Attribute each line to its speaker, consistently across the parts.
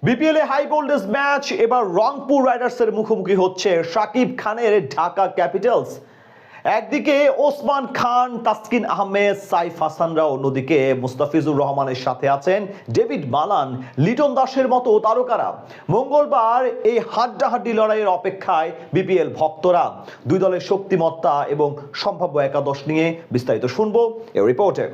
Speaker 1: BPL এ high voltage match এবার রংপুর রাইডার্সের মুখোমুখি হচ্ছে শাকিব খানের ঢাকা ক্যাপিটালস। একদিকে ওসমান খান, তাসকিন আহমেদ, সাইফ হাসানরা, অন্যদিকে মুস্তাফিজুর রহমানের সাথে আছেন ডেভিড মালান, লিটন দাসের মতো তারকারা। মঙ্গলবার এই হাড্ডাহাড্ডি লড়াইয়ের অপেক্ষায় বিপিএল ভক্তরা। দুই দলের শক্তিমত্তা এবং সম্ভাব্য একাদশ নিয়ে বিস্তারিত শুনবো এই রিপোর্টে।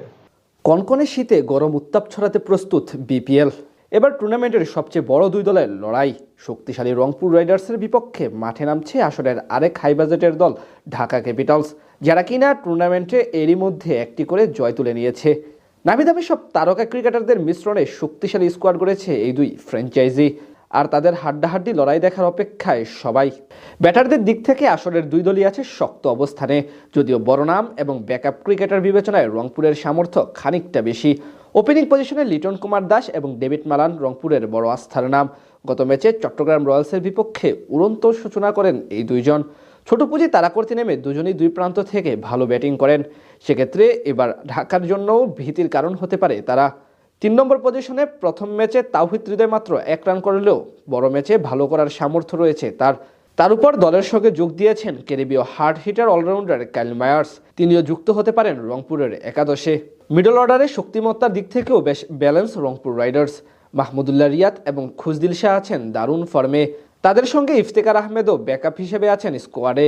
Speaker 2: কনকনে শীতে গরম উত্তাপ ছড়াতে প্রস্তুত বিপিএল। এবার টুর্নামেন্টের সবচেয়ে বড় দুই দলের লড়াই। শক্তিশালী রংপুর রাইডার্সের বিপক্ষে মাঠে নামছে আসরের আরেক হাই বাজেটের দল ঢাকা ক্যাপিটালস, যারা কিনা টুর্নামেন্টে এরই মধ্যে একটি করে জয় তুলে নিয়েছে। নামিদামি সব তারকা ক্রিকেটারদের মিশ্রণে শক্তিশালী স্কোয়াড গড়েছে এই দুই ফ্র্যাঞ্চাইজি, আর তাদের হাড্ডাহাড্ডি লড়াই দেখার অপেক্ষায় সবাই। ব্যাটারদের দিক থেকে আসরের দুই দলই আছে শক্ত অবস্থানে, যদিও বড় নাম এবং ব্যাকআপ ক্রিকেটার বিবেচনায় রংপুরের সামর্থ্য খানিকটা বেশি। ওপেনিং পজিশনে লিটন কুমার দাস এবং ডেভিড মালান রংপুরের বড় আস্থার নাম। গত ম্যাচে চট্টগ্রাম রয়্যালসের বিপক্ষে উড়ন্ত সূচনা করেন এই দুইজন। ছোট পুঁজি তাড়া করতে নেমে দুজনেই দুই প্রান্ত থেকে ভালো ব্যাটিং করেন। সেক্ষেত্রে এবার ঢাকার জন্যও ভীতির কারণ হতে পারে তারা। ৩ নম্বর পজিশনে প্রথম ম্যাচে তাওহিদ হৃদয় মাত্র 1 রান করলেও বড় ম্যাচে ভালো করার সামর্থ্য রয়েছে তার উপর দলের সঙ্গে যোগ দিয়েছেন ক্যারিবীয় hard hitter allrounder Kyle Mayers. তিনিও যুক্ত হতে পারেন রংপুরের একাদশে। মিডল অর্ডারে শক্তিমত্তার দিক থেকেও বেশ ব্যালেন্স রংপুর রাইডার্স। মাহমুদুল্লাহ রিয়াদ এবং খুশদিল শাহ আছেন দারুণ ফর্মে। তাদের সঙ্গে ইফতেখার আহমেদও ব্যাকআপ হিসেবে আছেন স্কোয়াডে।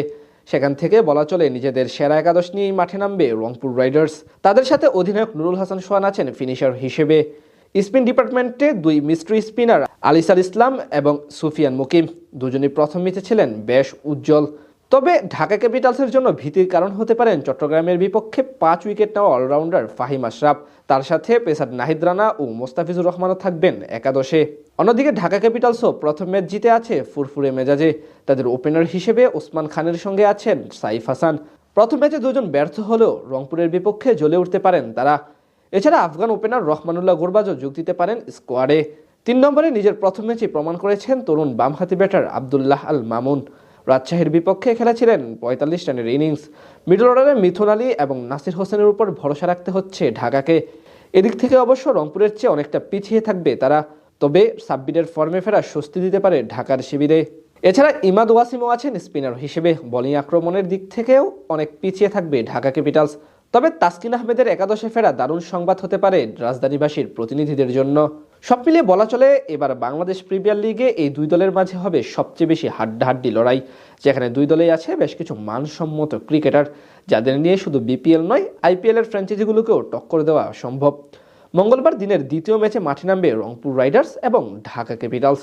Speaker 2: সেখান থেকে বলা চলে নিজেদের সেরা একাদশ নিয়েই মাঠে নামবে রংপুর রাইডার্স। তাদের সাথে অধিনায়ক নুরুল হাসান সোহান আছেন ফিনিশার হিসেবে। স্পিন ডিপার্টমেন্টে দুই মিস্ট্রি স্পিনার আলিসার ইসলাম এবং সুফিয়ান মুকিম, দুজনই প্রথম ম্যাচে ছিলেন বেশ উজ্জ্বল। তবে ঢাকা ক্যাপিটালসের জন্য ভীতির কারণ হতে পারেন চট্টগ্রামের বিপক্ষে 5 উইকেট নেওয়া অলরাউন্ডার ফাহিম আশরাফ। তার সাথে পেসার নাহিদ রানা ও মোস্তাফিজুর রহমানও থাকবেন একাদশে। অন্যদিকে ঢাকা ক্যাপিটালসও প্রথম ম্যাচ জিতে আছে ফুরফুরে মেজাজে। তাদের ওপেনার হিসেবে ওসমান খানের সঙ্গে আছেন সাইফ হাসান। প্রথম ম্যাচে দুজন ব্যর্থ হলেও রংপুরের বিপক্ষে জ্বলে উঠতে পারেন তারা। এছাড়া আফগান ওপেনার রহমানুল্লাহ গুরবাজও যোগ দিতে পারেন স্কোয়াডে। 3 নম্বরে নিজের প্রথম ম্যাচে প্রমাণ করেছেন তরুণ বামহাতি ব্যাটার আবদুল্লাহ আল মামুন। রাজশাহীর বিপক্ষে খেলেছিলেন 45 রানের ইনিংস। মিডল অর্ডারে মিথুন আলী এবং নাসির হোসেনের উপর ভরসা রাখতে হচ্ছে ঢাকাকে। এদিক থেকে অবশ্য রংপুরের চেয়ে অনেকটা পিছিয়ে থাকবে তারা। তবে সাব্বিরের ফর্মে ফেরা স্বস্তি দিতে পারে ঢাকার শিবিরে। এছাড়া ইমাদ ওয়াসিমও আছেন স্পিনার হিসেবে। বোলিং আক্রমণের দিক থেকেও অনেক পিছিয়ে থাকবে ঢাকা ক্যাপিটালস। তবে তাসকিন আহমেদের একাদশে ফেরা দারুণ সংবাদ হতে পারে রাজধানীবাসীর প্রতিনিধিদের জন্য। সব মিলিয়ে বলা চলে এবার বাংলাদেশ প্রিমিয়ার লিগে এই দুই দলের মাঝে হবে সবচেয়ে বেশি হাড্ডাহাড্ডি লড়াই, যেখানে দুই দলেই আছে বেশ কিছু মানসম্মত ক্রিকেটার, যাদের নিয়ে শুধু বিপিএল নয় আইপিএল এর ফ্র্যাঞ্চাইজিগুলোকেও টক্কর দেওয়া সম্ভব। মঙ্গলবার দিনের দ্বিতীয় ম্যাচে মাঠে নামবে রংপুর রাইডার্স এবং ঢাকা ক্যাপিটালস।